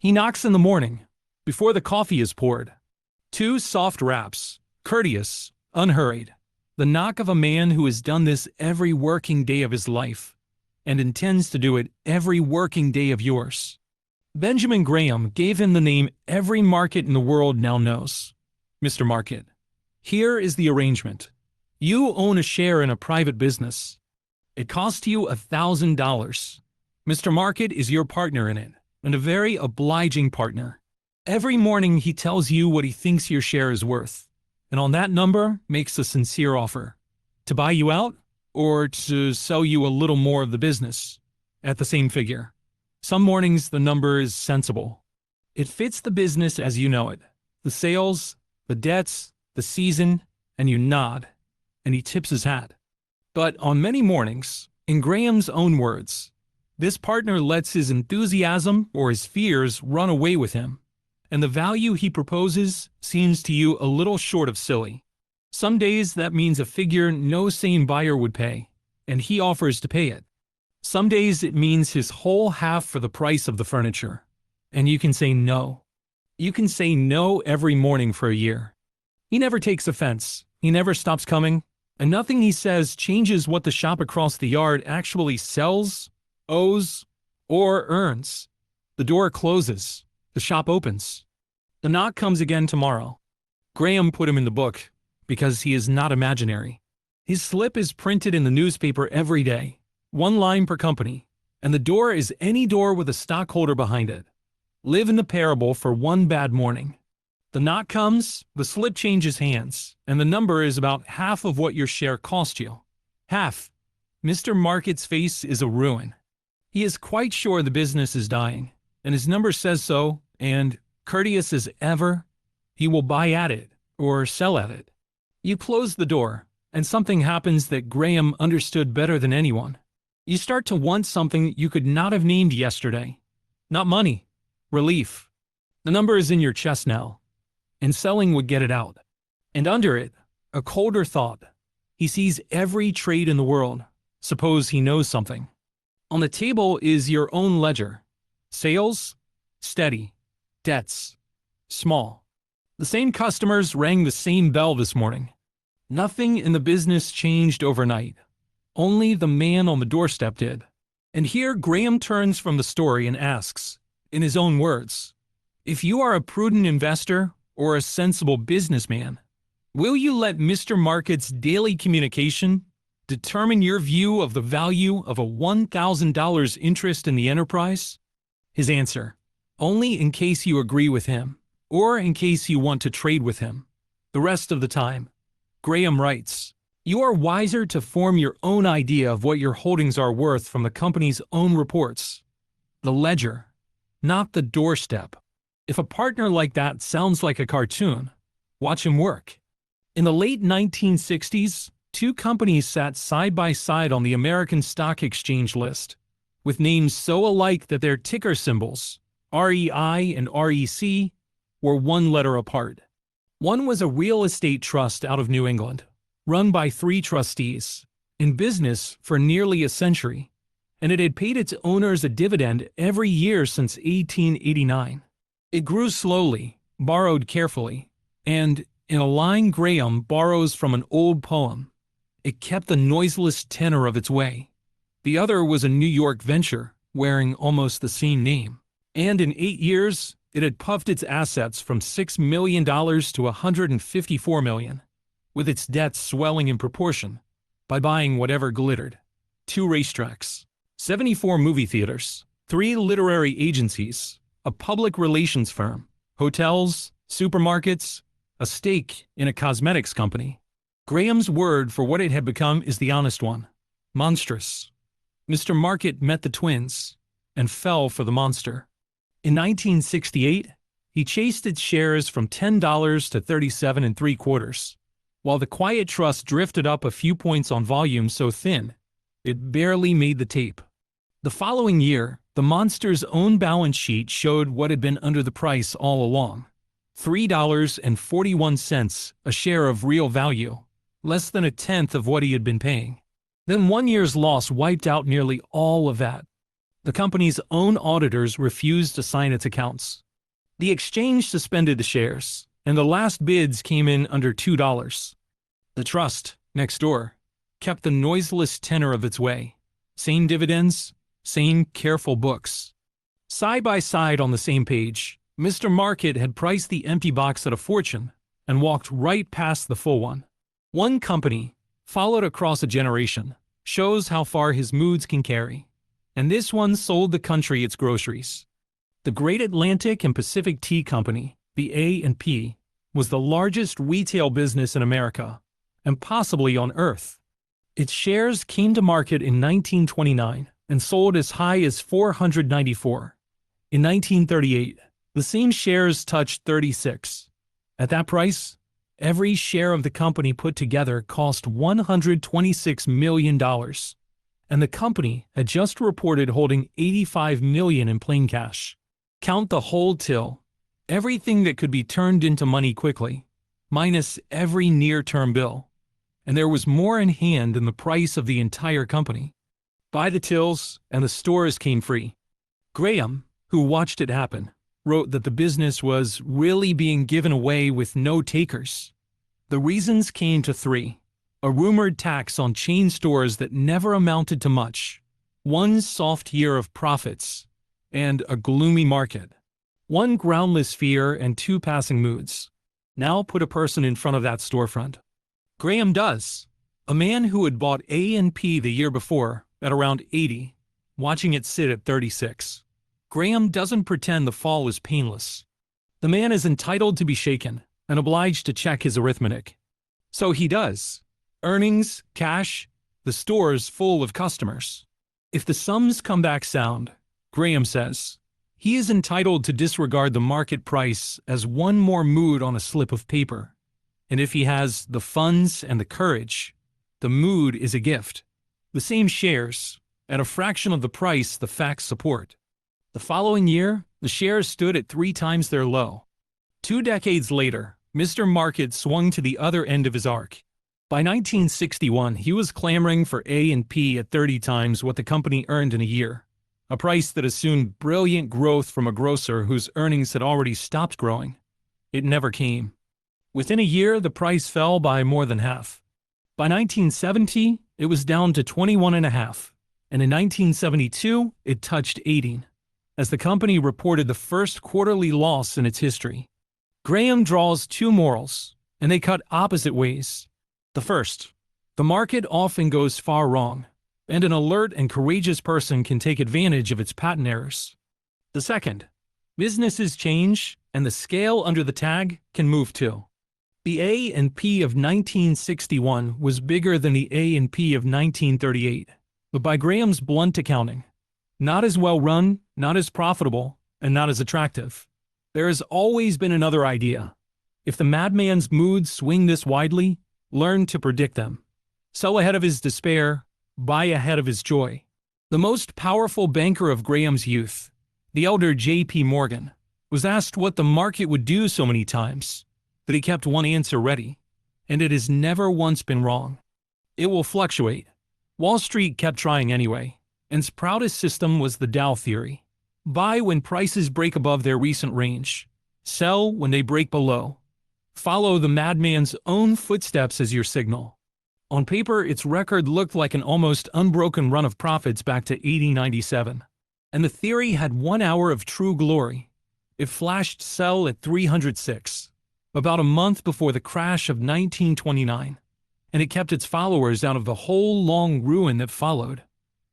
He knocks in the morning, before the coffee is poured. Two soft raps, courteous, unhurried. The knock of a man who has done this every working day of his life, and intends to do it every working day of yours. Benjamin Graham gave him the name every market in the world now knows. Mr. Market. Here is the arrangement. You own a share in a private business. It costs you $1,000. Mr. Market is your partner in it, and a very obliging partner. Every morning he tells you what he thinks your share is worth, and on that number makes a sincere offer. To buy you out, or to sell you a little more of the business, at the same figure. Some mornings the number is sensible. It fits the business as you know it. The sales, the debts, the season, and you nod, and he tips his hat. But on many mornings, in Graham's own words, this partner lets his enthusiasm or his fears run away with him, and the value he proposes seems to you a little short of silly. Some days that means a figure no sane buyer would pay, and he offers to pay it. Some days it means his whole half for the price of the furniture, and you can say no. You can say no every morning for a year. He never takes offense, he never stops coming, and nothing he says changes what the shop across the yard actually sells, owes, or earns. The door closes, the shop opens. The knock comes again tomorrow. Graham put him in the book, because he is not imaginary. His slip is printed in the newspaper every day, one line per company, and the door is any door with a stockholder behind it. Live in the parable for one bad morning. The knock comes, the slip changes hands, and the number is about half of what your share cost you. Half. Mr. Market's face is a ruin. He is quite sure the business is dying, and his number says so, and, courteous as ever, he will buy at it, or sell at it. You close the door, and something happens that Graham understood better than anyone. You start to want something you could not have named yesterday. Not money. Relief. The number is in your chest now, and selling would get it out. And under it, a colder thought. He sees every trade in the world. Suppose he knows something. On the table is your own ledger. Sales, steady. Debts, small. The same customers rang the same bell this morning. Nothing in the business changed overnight. Only the man on the doorstep did. And here Graham turns from the story and asks, in his own words, if you are a prudent investor or a sensible businessman, will you let Mr. Market's daily communication determine your view of the value of a $1,000 interest in the enterprise? His answer, only in case you agree with him, or in case you want to trade with him. The rest of the time, Graham writes, you are wiser to form your own idea of what your holdings are worth from the company's own reports. The ledger, not the doorstep. If a partner like that sounds like a cartoon, watch him work. In the late 1960s, two companies sat side by side on the American Stock Exchange list, with names so alike that their ticker symbols, REI and REC, were one letter apart. One was a real estate trust out of New England, run by three trustees, in business for nearly a century, and it had paid its owners a dividend every year since 1889. It grew slowly, borrowed carefully, and, in a line Graham borrows from an old poem, it kept the noiseless tenor of its way. The other was a New York venture, wearing almost the same name. And in 8 years, it had puffed its assets from $6 million to $154 million, with its debts swelling in proportion, by buying whatever glittered. 2 racetracks, 74 movie theaters, 3 literary agencies, a public relations firm, hotels, supermarkets, a stake in a cosmetics company. Graham's word for what it had become is the honest one. Monstrous. Mr. Market met the twins, and fell for the monster. In 1968, he chased its shares from $10 to $37 3/4, while the quiet trust drifted up a few points on volume so thin, it barely made the tape. The following year, the monster's own balance sheet showed what had been under the price all along. $3.41 a share of real value, less than a tenth of what he had been paying. Then 1 year's loss wiped out nearly all of that. The company's own auditors refused to sign its accounts. The exchange suspended the shares, and the last bids came in under $2. The trust, next door, kept the noiseless tenor of its way. Same dividends, same careful books. Side by side on the same page, Mr. Market had priced the empty box at a fortune and walked right past the full one. One company, followed across a generation, shows how far his moods can carry. And this one sold the country its groceries. The Great Atlantic and Pacific Tea Company, the A&P, was the largest retail business in America, and possibly on Earth. Its shares came to market in 1929 and sold as high as $494. In 1938, the same shares touched $36. At that price, every share of the company put together cost $126 million, and the company had just reported holding $85 million in plain cash. Count the whole till, everything that could be turned into money quickly, minus every near-term bill, and there was more in hand than the price of the entire company. Buy the tills, and the stores came free. Graham, who watched it happen, wrote that the business was really being given away with no takers. The reasons came to three: a rumored tax on chain stores that never amounted to much, one soft year of profits, and a gloomy market. One groundless fear and two passing moods. Now put a person in front of that storefront. Graham does. A man who had bought A&P the year before at around 80, watching it sit at 36. Graham doesn't pretend the fall is painless. The man is entitled to be shaken and obliged to check his arithmetic. So he does. Earnings, cash, the store's full of customers. If the sums come back sound, Graham says, he is entitled to disregard the market price as one more mood on a slip of paper. And if he has the funds and the courage, the mood is a gift. The same shares, at a fraction of the price the facts support. The following year, the shares stood at 3 times their low. 2 decades later, Mr. Market swung to the other end of his arc. By 1961, he was clamoring for A&P at 30 times what the company earned in a year, a price that assumed brilliant growth from a grocer whose earnings had already stopped growing. It never came. Within a year, the price fell by more than half. By 1970, it was down to 21.5, and in 1972, it touched 18, as the company reported the first quarterly loss in its history. Graham draws 2 morals, and they cut opposite ways. The first, the market often goes far wrong, and an alert and courageous person can take advantage of its patent errors. The second, businesses change, and the scale under the tag can move too. The A&P of 1961 was bigger than the A&P of 1938, but by Graham's blunt accounting, not as well run, not as profitable, and not as attractive. There has always been another idea. If the madman's moods swing this widely, learn to predict them. Sell ahead of his despair, buy ahead of his joy. The most powerful banker of Graham's youth, the elder J.P. Morgan, was asked what the market would do so many times that he kept one answer ready, and it has never once been wrong. It will fluctuate. Wall Street kept trying anyway, and its proudest system was the Dow theory. Buy when prices break above their recent range. Sell when they break below. Follow the madman's own footsteps as your signal. On paper, its record looked like an almost unbroken run of profits back to 1897. And the theory had 1 hour of true glory. It flashed sell at 306, about a month before the crash of 1929, and it kept its followers out of the whole long ruin that followed,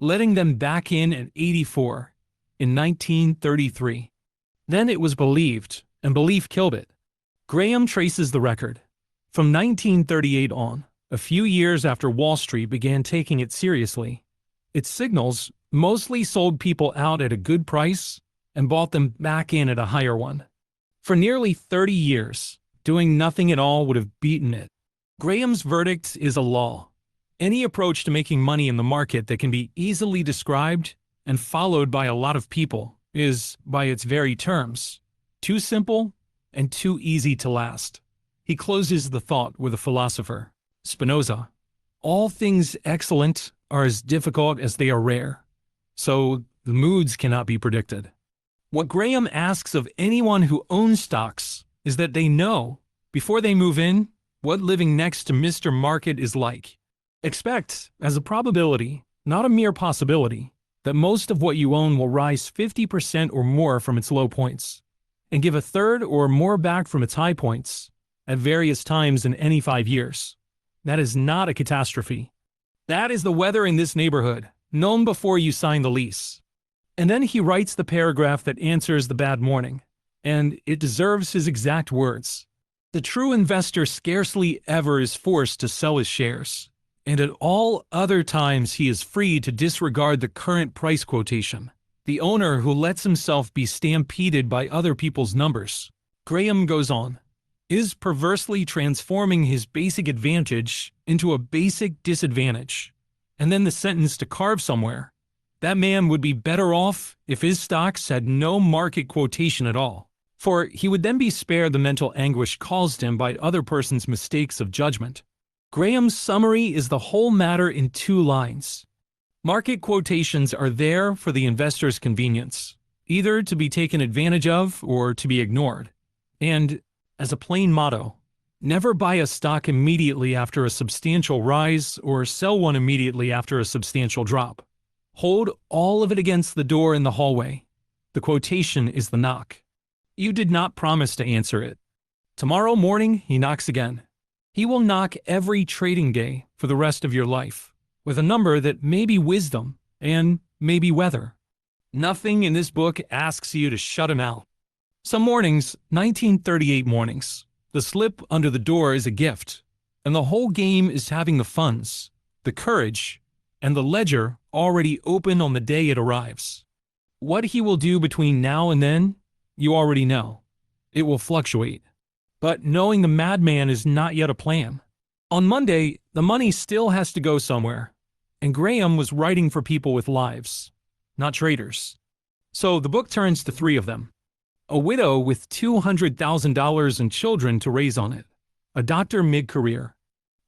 letting them back in at 84 in 1933. Then it was believed, and belief killed it. Graham traces the record. From 1938 on, a few years after Wall Street began taking it seriously, its signals mostly sold people out at a good price and bought them back in at a higher one. For nearly 30 years, doing nothing at all would have beaten it. Graham's verdict is a law. Any approach to making money in the market that can be easily described and followed by a lot of people is, by its very terms, too simple and too easy to last. He closes the thought with a philosopher, Spinoza. All things excellent are as difficult as they are rare. So The moods cannot be predicted. What Graham asks of anyone who owns stocks is that they know, before they move in, what living next to Mr. Market is like. Expect, as a probability, not a mere possibility, that most of what you own will rise 50% or more from its low points, and give a third or more back from its high points, at various times in any 5 years. That is not a catastrophe. That is the weather in this neighborhood, known before you sign the lease. And then he writes the paragraph that answers the bad morning, and it deserves his exact words. The true investor scarcely ever is forced to sell his shares, and at all other times he is free to disregard the current price quotation. The owner who lets himself be stampeded by other people's numbers, Graham goes on, is perversely transforming his basic advantage into a basic disadvantage. And then the sentence to carve somewhere. That man would be better off if his stocks had no market quotation at all, for he would then be spared the mental anguish caused him by other persons' mistakes of judgment. Graham's summary is the whole matter in 2 lines. Market quotations are there for the investor's convenience, either to be taken advantage of or to be ignored. And, as a plain motto, never buy a stock immediately after a substantial rise or sell one immediately after a substantial drop. Hold all of it against the door in the hallway. The quotation is the knock. You did not promise to answer it. Tomorrow morning, he knocks again. He will knock every trading day for the rest of your life, with a number that may be wisdom and may be weather. Nothing in this book asks you to shut him out. Some mornings, 1938 mornings, the slip under the door is a gift, and the whole game is having the funds, the courage, and the ledger already open on the day it arrives. What he will do between now and then, you already know. It will fluctuate. But knowing the madman is not yet a plan. On Monday, the money still has to go somewhere, and Graham was writing for people with lives, not traders. So the book turns to 3 of them. A widow with $200,000 and children to raise on it. A doctor mid-career.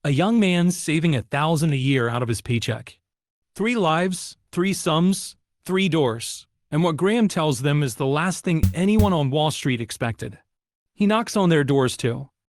A young man saving $1,000 a year out of his paycheck. 3 lives, 3 sums, 3 doors. And what Graham tells them is the last thing anyone on Wall Street expected. He knocks on their doors too.